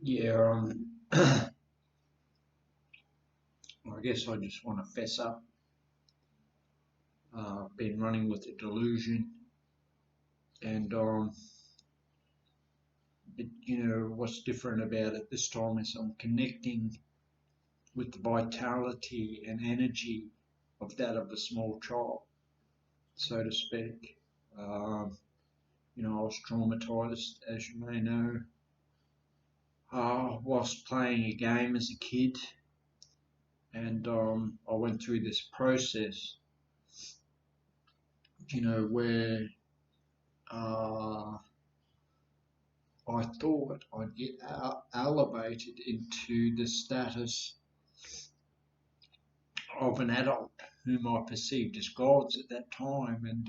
Yeah, I guess I just want to fess up. Been running with a delusion, and but what's different about it this time is I'm connecting with the vitality and energy of that of a small child, so to speak. Um, I was traumatized, as you may know, whilst playing a game as a kid, and I went through this process, where uh, I thought I'd get elevated into the status of an adult whom I perceived as gods at that time. And,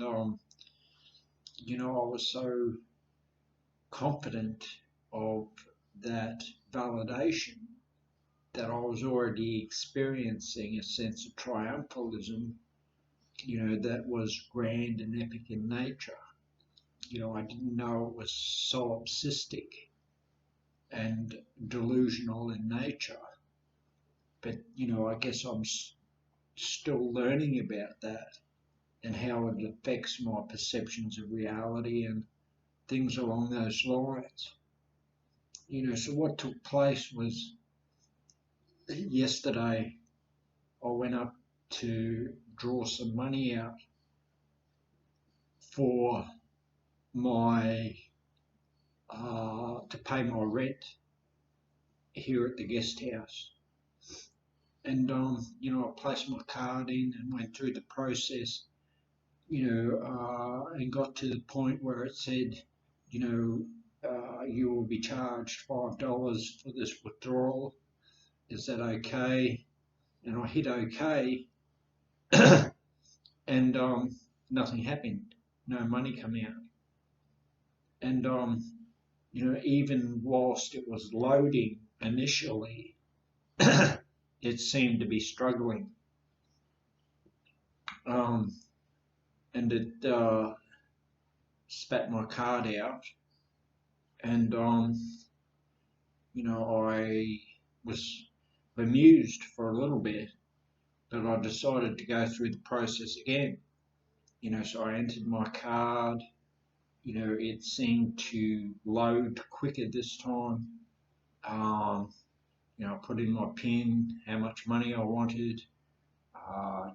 I was so confident of that validation that I was already experiencing a sense of triumphalism, that was grand and epic in nature. I didn't know it was solipsistic and delusional in nature. But I guess I'm still learning about that and how it affects my perceptions of reality and things along those lines. So what took place was yesterday I went up to draw some money out for my to pay my rent here at the guest house. And I placed my card in and went through the process, and got to the point where it said, you will be charged $5 for this withdrawal. Is that okay? And I hit okay, and nothing happened. No money come out. And even whilst it was loading initially, it seemed to be struggling. Um, and it spat my card out, and I was bemused for a little bit, but I decided to go through the process again. So I entered my card. It seemed to load quicker this time. Um, I put in my PIN, how much money I wanted. Uh,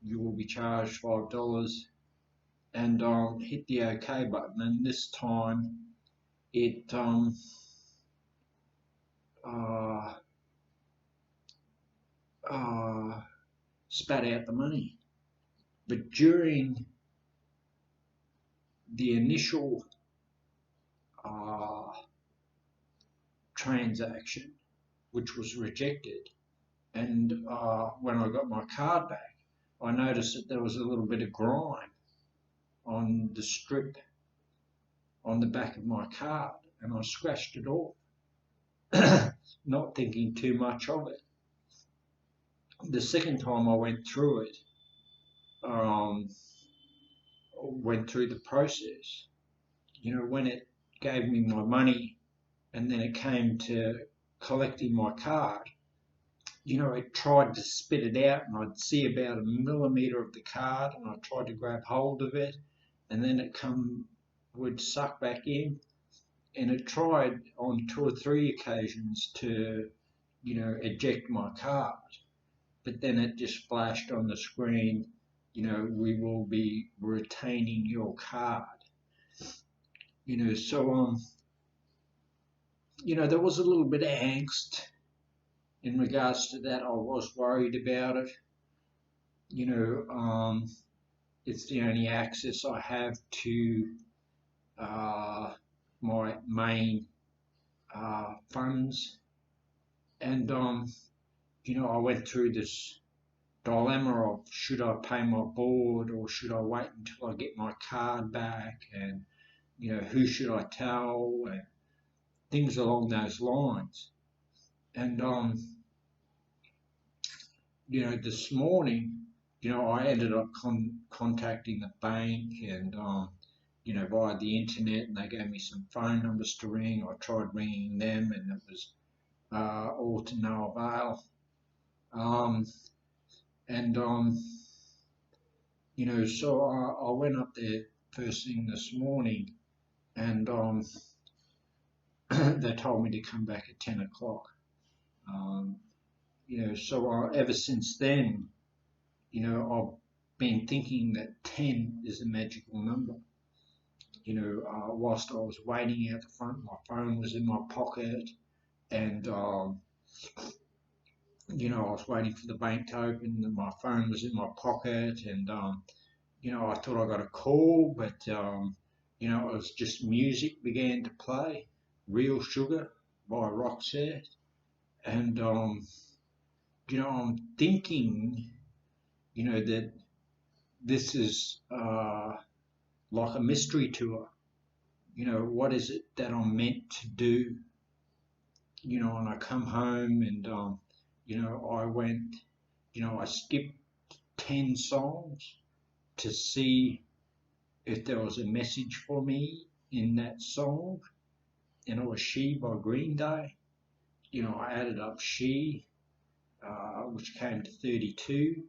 you will be charged $5, and hit the OK button. And this time, it uh, uh, spat out the money. But during the initial uh, transaction, which was rejected, and when I got my card back, I noticed that there was a little bit of grime on the strip on the back of my card, and I scratched it off, not thinking too much of it. The second time I um, went through the process, when it gave me my money and then it came to collecting my card, it tried to spit it out, and I'd see about a millimetre of the card, and I tried to grab hold of it, and then would suck back in, and it tried on 2 or 3 occasions to, eject my card, but then it just flashed on the screen, we will be retaining your card. So there was a little bit of angst in regards to that. I was worried about it. It's the only access I have to uh, my main funds, and I went through this dilemma of should I pay my board or should I wait until I get my card back, and who should I tell, and things along those lines. And this morning, I ended up contacting the bank, and via the internet, and they gave me some phone numbers to ring. I tried ringing them, and it was all to no avail. Um, and so I went up there first thing this morning, and they told me to come back at 10 o'clock. Um, so ever since then, I've been thinking that 10 is a magical number. Whilst I was waiting out the front, my phone was in my pocket, and I was waiting for the bank to open, and my phone was in my pocket, and I thought I got a call, but it was just music began to play, "Real Sugar" by Roxette, and I'm thinking, that this is like a mystery tour. What is it that I'm meant to do? And I come home, and I went, I skipped 10 songs to see if there was a message for me in that song, and it was "She" by Green Day. I added up "She," which came to 32,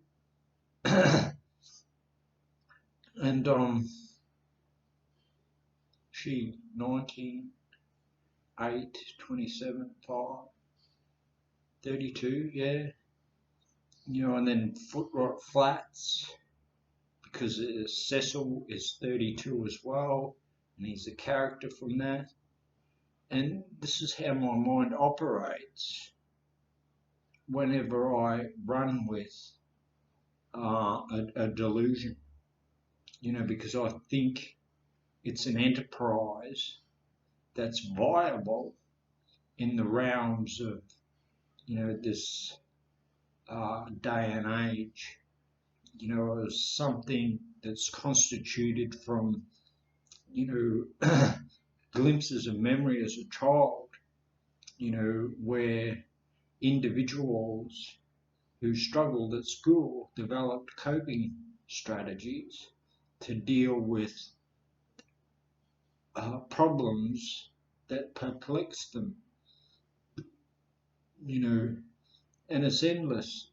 and "She" 19, 8, 27, 5, 32, yeah. And then "Foot Rot Flats," because Cecil is 32 as well, and he's a character from that. And this is how my mind operates whenever I run with a delusion, because I think it's an enterprise that's viable in the realms of, this day and age, as something that's constituted from, glimpses of memory as a child, where individuals who struggled at school developed coping strategies to deal with problems that perplex them, and it's endless.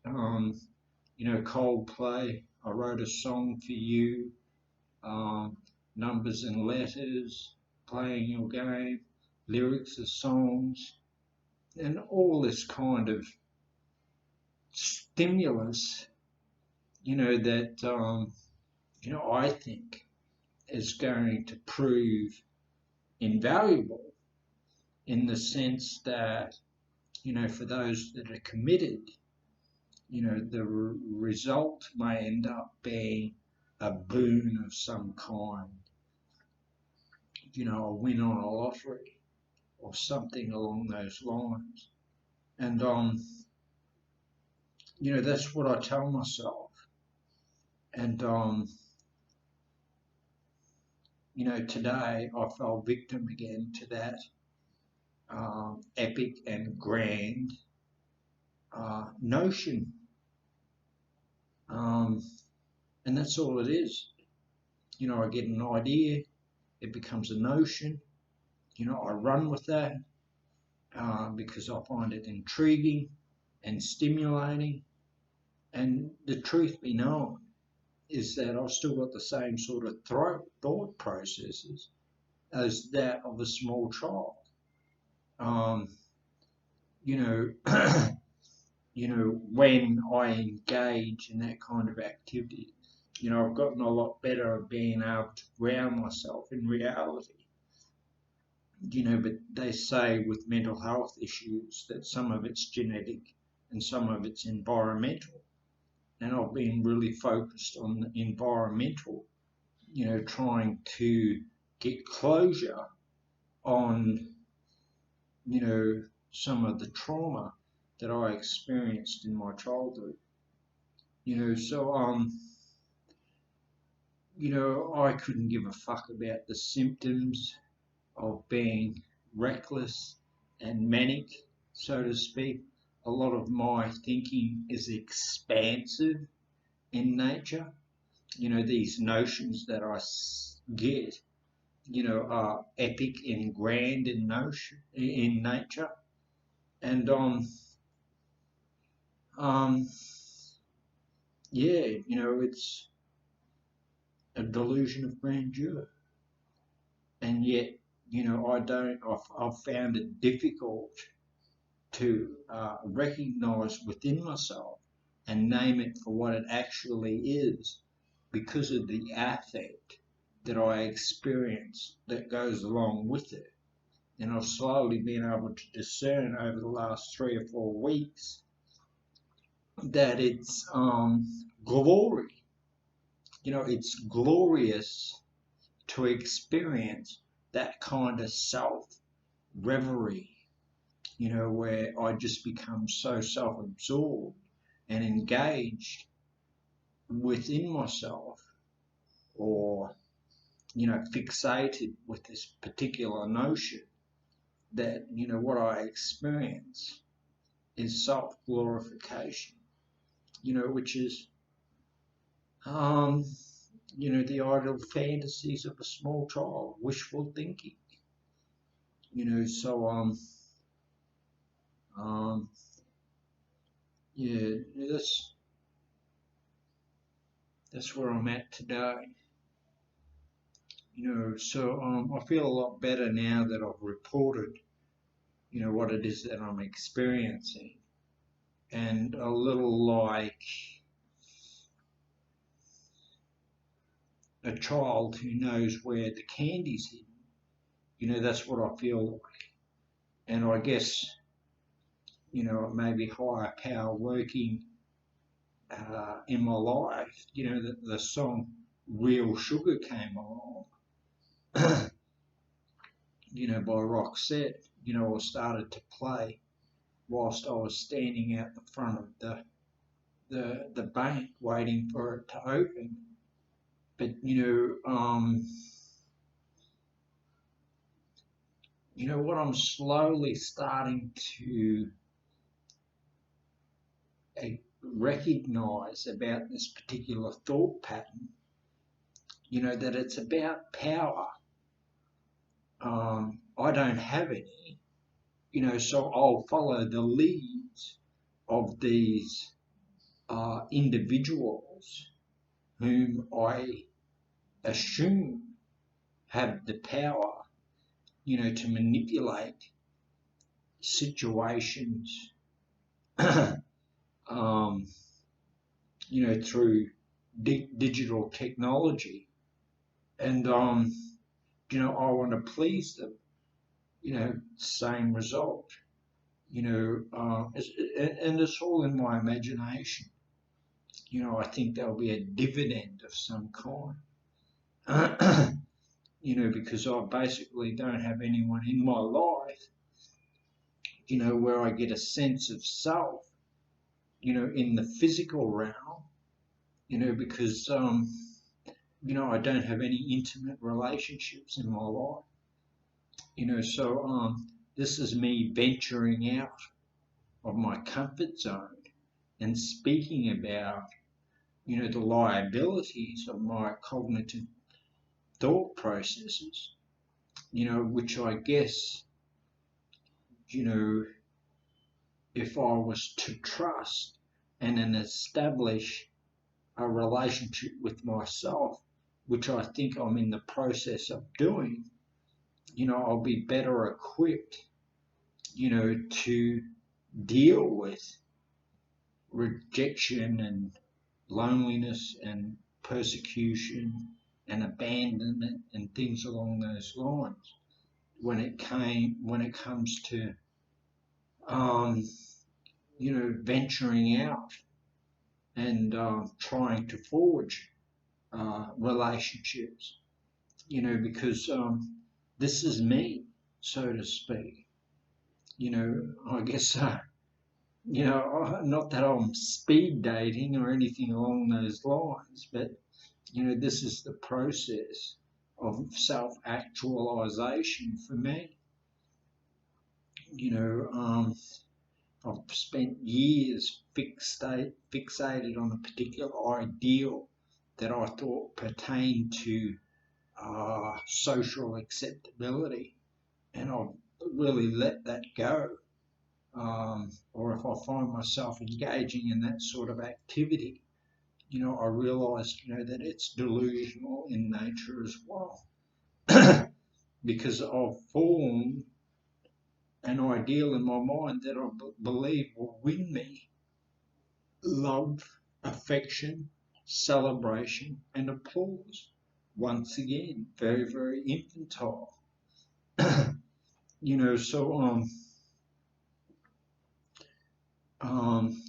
Coldplay, "I Wrote a Song for You," Numbers and Letters, "Playing Your Game," lyrics of songs, and all this kind of stimulus, that, I think is going to prove invaluable in the sense that, for those that are committed, the result may end up being a boon of some kind, a win on a lottery or something along those lines. And, that's what I tell myself. And, today I fell victim again to that epic and grand notion. And that's all it is. I get an idea, it becomes a notion, I run with that because I find it intriguing and stimulating. And the truth be known is that I've still got the same sort of thought processes as that of a small child. You know, when I engage in that kind of activity, I've gotten a lot better at being able to ground myself in reality. But they say with mental health issues that some of it's genetic and some of it's environmental. And I've been really focused on the environmental, trying to get closure on, some of the trauma that I experienced in my childhood. So I couldn't give a fuck about the symptoms of being reckless and manic, so to speak. A lot of my thinking is expansive in nature. These notions that I get, are epic and grand in nature. And um, yeah, it's a delusion of grandeur, and yet, I've found it difficult to recognize within myself and name it for what it actually is because of the affect that I experience that goes along with it. And I've slowly been able to discern over the last 3 or 4 weeks that it's glory. It's glorious to experience that kind of self reverie, where I just become so self absorbed and engaged within myself, or, fixated with this particular notion that, what I experience is self glorification, which is, um, the idle fantasies of a small child, wishful thinking, so, um, yeah, that's where I'm at today. So I feel a lot better now that I've reported, what it is that I'm experiencing, and a little like a child who knows where the candy's hidden. That's what I feel like. And I guess, it may be higher power working in my life. The song Real Sugar came along, by Roxette, I started to play whilst I was standing out the front of the bank waiting for it to open. But what I'm slowly starting to recognize about this particular thought pattern, that it's about power. I don't have any, so I'll follow the leads of these individuals whom I assume have the power, to manipulate situations, um, through digital technology. And, I want to please them, same result, and it's all in my imagination. I think there'll be a dividend of some kind, because I basically don't have anyone in my life, where I get a sense of self, in the physical realm, because, I don't have any intimate relationships in my life, so this is me venturing out of my comfort zone and speaking about, the liabilities of my cognitive thought processes, which I guess, if I was to trust and then establish a relationship with myself, which I think I'm in the process of doing, I'll be better equipped, to deal with rejection and loneliness and persecution and abandonment and things along those lines when it comes to venturing out and trying to forge relationships, because this is me, so to speak. I guess, not that I'm speed dating or anything along those lines, but, this is the process of self-actualization for me. I've spent years fixated on a particular ideal that I thought pertained to social acceptability, and I've really let that go or if I find myself engaging in that sort of activity, I realize, that it's delusional in nature as well. Because I've formed an ideal in my mind that I believe will win me love, affection, celebration, and applause. Once again, very, very infantile. So um,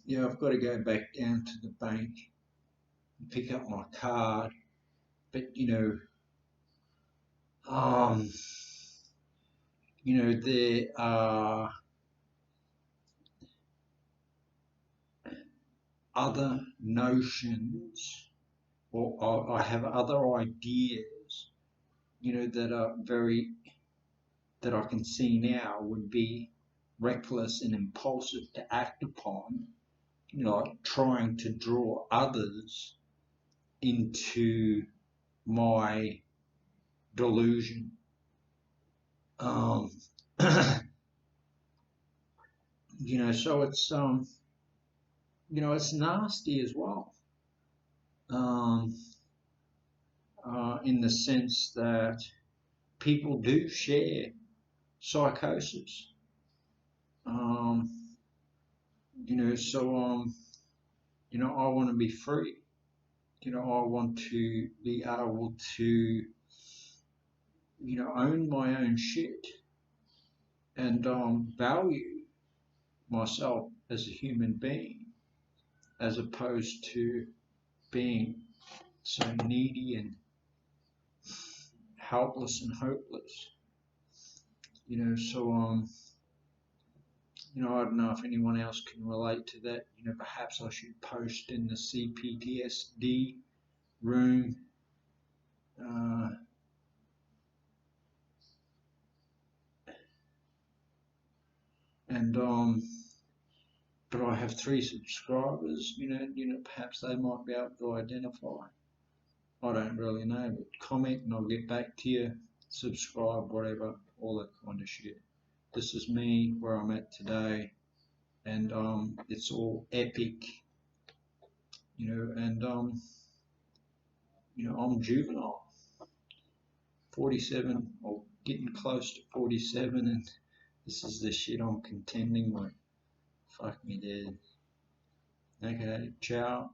yeah, I've got to go back down to the bank and pick up my card. But um, there are other notions, or I have other ideas, that are that I can see now would be reckless and impulsive to act upon, like trying to draw others into my delusion. Um, so it's nasty as well. Um, in the sense that people do share psychosis. Um, I want to be free. I want to be able to, own my own shit and value myself as a human being, as opposed to being so needy and helpless and hopeless. I don't know if anyone else can relate to that. Perhaps I should post in the CPTSD room. Uh, and But I have 3 subscribers. Perhaps they might be able to identify. I don't really know, but comment and I'll get back to you. Subscribe, whatever, all that kind of shit. This is me where I'm at today, and it's all epic, and I'm juvenile, 47 or getting close to 47, and this is the shit I'm contending with. Fuck me dead. Okay, ciao.